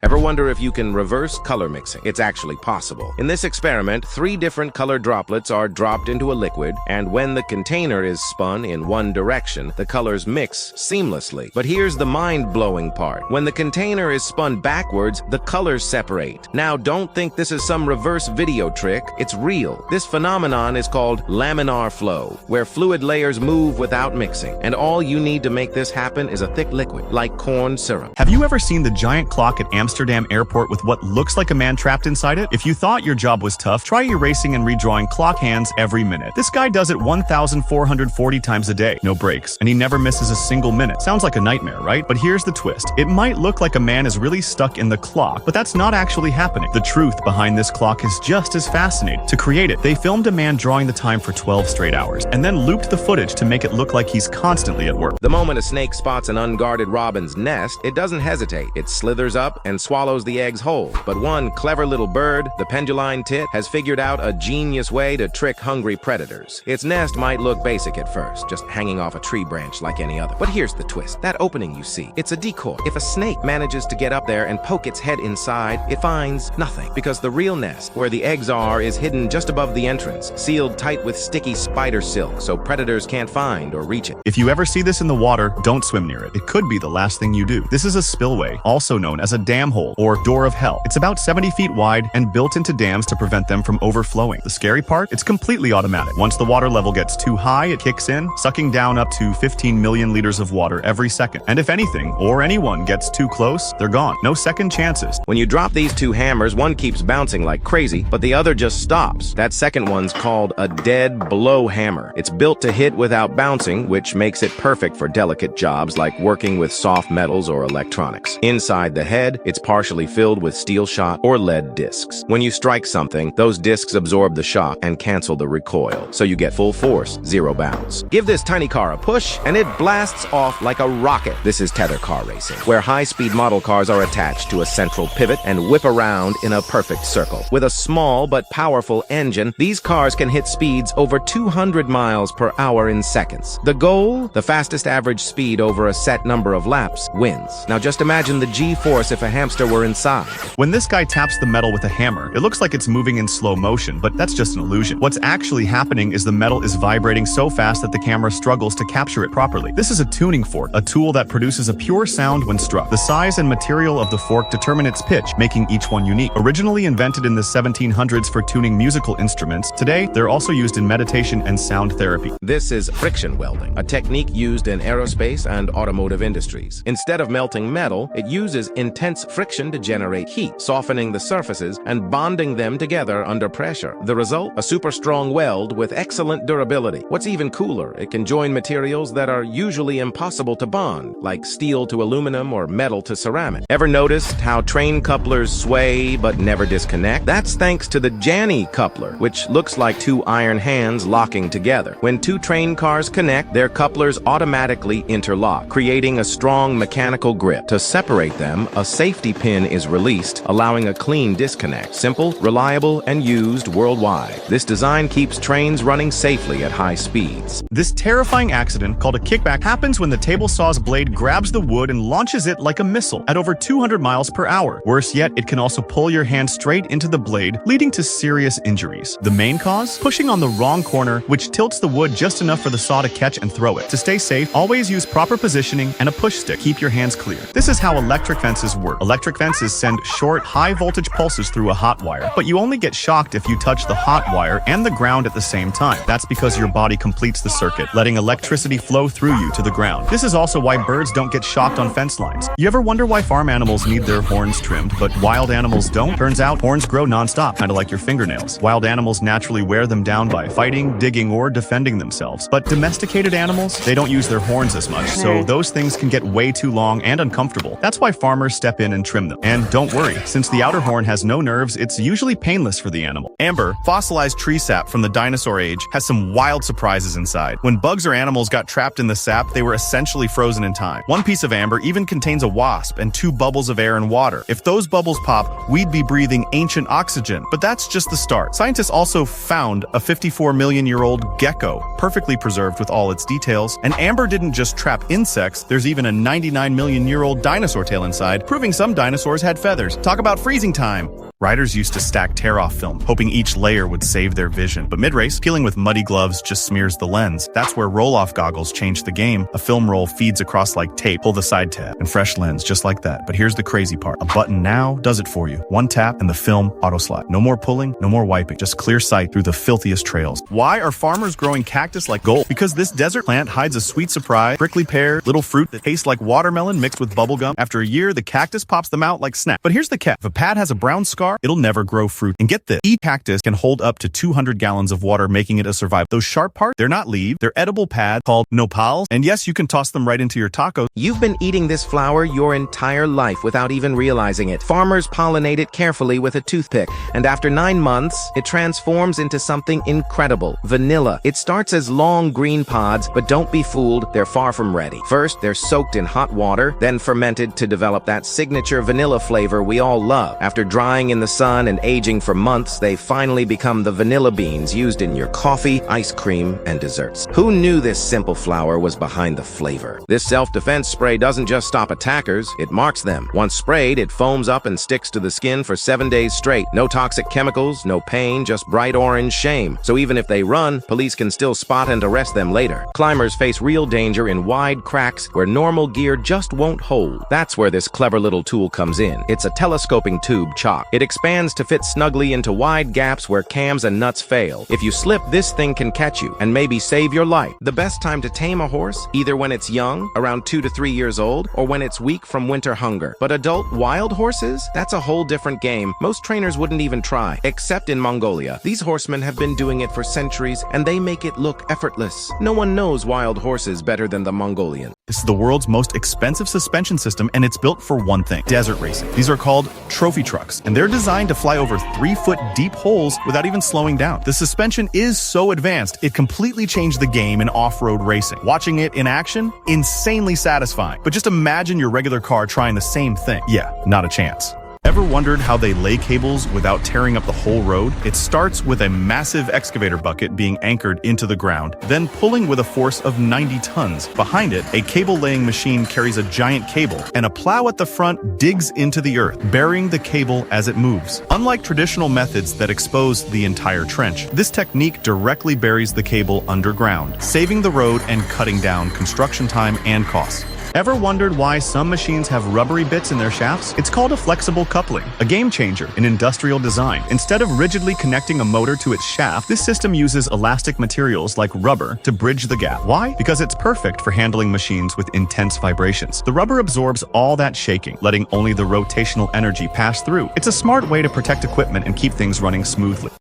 Ever wonder if you can reverse color mixing? It's actually possible. In this experiment, 3 different color droplets are dropped into a liquid, and when the container is spun in one direction, the colors mix seamlessly. But here's the mind-blowing part. When the container is spun backwards, the colors separate. Now, don't think this is some reverse video trick. It's real. This phenomenon is called laminar flow, where fluid layers move without mixing. And all you need to make this happen is a thick liquid, like corn syrup. Have you ever seen the giant clock at Amsterdam Airport with what looks like a man trapped inside it? If you thought your job was tough, try erasing and redrawing clock hands every minute. This guy does it 1,440 times a day, no breaks, and he never misses a single minute. Sounds like a nightmare, right? But here's the twist. It might look like a man is really stuck in the clock, but that's not actually happening. The truth behind this clock is just as fascinating. To create it, they filmed a man drawing the time for 12 straight hours, and then looped the footage to make it look like he's constantly at work. The moment a snake spots an unguarded robin's nest, it doesn't hesitate. It slithers up and swallows the eggs whole. But one clever little bird, the penduline tit, has figured out a genius way to trick hungry predators. Its nest might look basic at first, just hanging off a tree branch like any other. But here's the twist. That opening you see, it's a decoy. If a snake manages to get up there and poke its head inside, it finds nothing. Because the real nest, where the eggs are, is hidden just above the entrance, sealed tight with sticky spider silk so predators can't find or reach it. If you ever see this in the water, don't swim near it. It could be the last thing you do. This is a spillway, also known as a dam hole or door of hell. It's about 70 feet wide and built into dams to prevent them from overflowing. The scary part? It's completely automatic. Once the water level gets too high, it kicks in, sucking down up to 15 million liters of water every second. And if anything or anyone gets too close, they're gone. No second chances. When you drop these 2 hammers, one keeps bouncing like crazy, but the other just stops. That second one's called a dead blow hammer. It's built to hit without bouncing, which makes it perfect for delicate jobs like working with soft metals or electronics. Inside the head, it's partially filled with steel shot or lead discs. When you strike something, those discs absorb the shock and cancel the recoil, so you get full force, 0 bounce. Give this tiny car a push, and it blasts off like a rocket. This is Tether Car Racing, where high-speed model cars are attached to a central pivot and whip around in a perfect circle. With a small but powerful engine, these cars can hit speeds over 200 miles per hour in seconds. The goal? The fastest average speed over a set number of laps wins. Now just imagine the G-force if a hamster were inside. When this guy taps the metal with a hammer, it looks like it's moving in slow motion, but that's just an illusion. What's actually happening is the metal is vibrating so fast that the camera struggles to capture it properly. This is a tuning fork, a tool that produces a pure sound when struck. The size and material of the fork determine its pitch, making each one unique. Originally invented in the 1700s for tuning musical instruments, today they're also used in meditation and sound therapy. This is friction welding, a technique used in aerospace and automotive industries. Instead of melting metal, it uses intense friction to generate heat, softening the surfaces and bonding them together under pressure. The result? A super strong weld with excellent durability. What's even cooler, it can join materials that are usually impossible to bond, like steel to aluminum or metal to ceramic. Ever noticed how train couplers sway but never disconnect? That's thanks to the Janney coupler, which looks like 2 iron hands locking together. When 2 train cars connect, their couplers automatically interlock, creating a strong mechanical grip. To separate them, a safety pin is released, allowing a clean disconnect. Simple, reliable, and used worldwide. This design keeps trains running safely at high speeds. This terrifying accident, called a kickback, happens when the table saw's blade grabs the wood and launches it like a missile at over 200 miles per hour. Worse yet, it can also pull your hand straight into the blade, leading to serious injuries. The main cause? Pushing on the wrong corner, which tilts the wood just enough for the saw to catch and throw it. To stay safe, always use proper positioning and a push stick. Keep your hands clear. This is how electric fences work. Electric fences send short, high-voltage pulses through a hot wire, but you only get shocked if you touch the hot wire and the ground at the same time. That's because your body completes the circuit, letting electricity flow through you to the ground. This is also why birds don't get shocked on fence lines. You ever wonder why farm animals need their horns trimmed, but wild animals don't? Turns out, horns grow non-stop, kind of like your fingernails. Wild animals naturally wear them down by fighting, digging, or defending themselves. But domesticated animals, they don't use their horns as much, so those things can get way too long and uncomfortable. That's why farmers step in and trim them. And don't worry, since the outer horn has no nerves, it's usually painless for the animal. Amber, fossilized tree sap from the dinosaur age, has some wild surprises inside. When bugs or animals got trapped in the sap, they were essentially frozen in time. One piece of amber even contains a wasp and 2 bubbles of air and water. If those bubbles pop, we'd be breathing ancient oxygen. But that's just the start. Scientists also found a 54-million-year-old gecko, perfectly preserved with all its details. And amber didn't just trap insects, there's even a 99-million-year-old dinosaur tail inside, proving some some dinosaurs had feathers. Talk about freezing time! Riders used to stack tear-off film, hoping each layer would save their vision. But mid-race, peeling with muddy gloves just smears the lens. That's where Rolloff goggles changed the game. A film roll feeds across like tape, pull the side tab, and fresh lens just like that. But here's the crazy part. A button now does it for you. One tap and the film auto-slide. No more pulling, no more wiping. Just clear sight through the filthiest trails. Why are farmers growing cactus like gold? Because this desert plant hides a sweet surprise, prickly pear, little fruit that tastes like watermelon mixed with bubblegum. After a year, the cactus pops them out like snap. But here's the catch. If a pad has a brown scar, it'll never grow fruit. And get this, each cactus can hold up to 200 gallons of water, making it a survival. Those sharp parts, they're not leaves, they're edible pads called nopals. And yes, you can toss them right into your tacos. You've been eating this flower your entire life without even realizing it. Farmers pollinate it carefully with a toothpick, and after 9 months, it transforms into something incredible, vanilla. It starts as long green pods, but don't be fooled, they're far from ready. First, they're soaked in hot water, then fermented to develop that signature vanilla flavor we all love. After drying in the sun and aging for months, they finally become the vanilla beans used in your coffee, ice cream, and desserts. Who knew this simple flower was behind the flavor? This self-defense spray doesn't just stop attackers, it marks them. Once sprayed, it foams up and sticks to the skin for 7 days straight. No toxic chemicals, no pain, just bright orange shame. So even if they run, police can still spot and arrest them later. Climbers face real danger in wide cracks where normal gear just won't hold. That's where this clever little tool comes in. It's a telescoping tube chock. It expands to fit snugly into wide gaps where cams and nuts fail. If you slip, this thing can catch you and maybe save your life. The best time to tame a horse, either when it's young, around 2 to 3 years old, or when it's weak from winter hunger. But adult wild horses? That's a whole different game. Most trainers wouldn't even try, except in Mongolia. These horsemen have been doing it for centuries, and they make it look effortless. No one knows wild horses better than the Mongolian. This is the world's most expensive suspension system, and it's built for one thing: desert racing. These are called trophy trucks, and they're designed to fly over 3-foot deep holes without even slowing down. The suspension is so advanced, it completely changed the game in off-road racing. Watching it in action, insanely satisfying. But just imagine your regular car trying the same thing. Yeah, not a chance. Ever wondered how they lay cables without tearing up the whole road? It starts with a massive excavator bucket being anchored into the ground, then pulling with a force of 90 tons. Behind it, a cable-laying machine carries a giant cable, and a plow at the front digs into the earth, burying the cable as it moves. Unlike traditional methods that expose the entire trench, this technique directly buries the cable underground, saving the road and cutting down construction time and costs. Ever wondered why some machines have rubbery bits in their shafts? It's called a flexible coupling, a game changer in industrial design. Instead of rigidly connecting a motor to its shaft, this system uses elastic materials like rubber to bridge the gap. Why? Because it's perfect for handling machines with intense vibrations. The rubber absorbs all that shaking, letting only the rotational energy pass through. It's a smart way to protect equipment and keep things running smoothly.